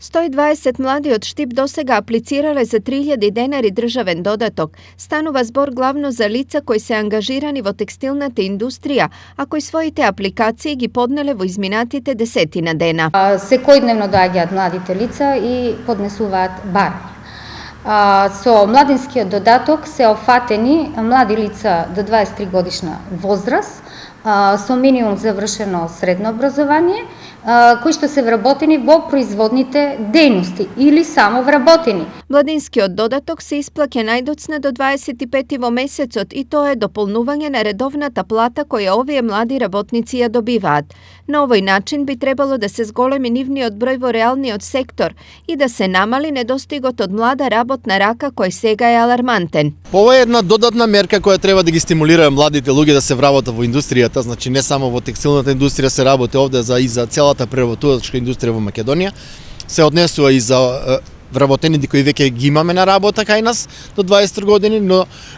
120 mladi od Štip dosega aplicirale za 3000 denari državen dodatok. Станува збор главно за лица кои се ангажирани во текстилната индустрија, а кои своите апликации ги поднеле во изминатите 10 дена. Секојдневно доаѓаат младите лица и поднесуваат барања. Со младинскиот додаток се офатени млади лица до 23 годишна возраст, со минимум завршено средно образование, кои што се вработени во производните дејности или само вработени. Младинскиот додаток се исплаќа најдоцна до 25 во месецот и тоа е дополнување на редовната плата која овие млади работници ја добиваат. На овој начин би требало да се зголеми нивниот број во реалниот сектор и да се намали недостигот од млада работна рака кој сега е алармантен. Ова е една додатна мерка која треба да ги стимулира младите луѓе да се вработат во индустријата, значи не само во текстилната индустрија се работи овде и за целата преработувачка индустрија во Македонија, се однесува и за вработените кои веќе ги имаме на работа кај нас до 20 години,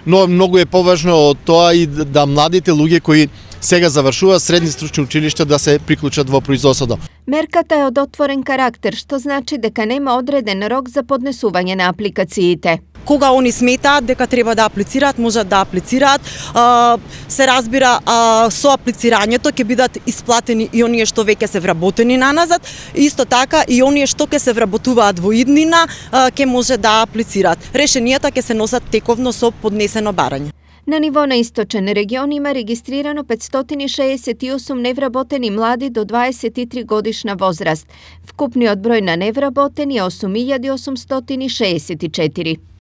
но многу е поважно од тоа и да младите луѓе кои сега завршуваат средни стручни училишта да се приклучат во производството. Мерката е од отворен карактер, што значи дека нема одреден рок за поднесување на апликациите. Кога они сметаат дека треба да аплицираат, можат да аплицираат. Се разбира, со аплицирањето ќе бидат исплатени и оние што веќе се вработени наназад. Исто така и оние што ќе се вработуваат во иднина, ќе може да аплицираат. Решенијата ќе се носат тековно со поднесено барање. На ниво на источен регион има регистрирано 568 невработени млади до 23 годишна возраст. Вкупниот број на невработени е 8864.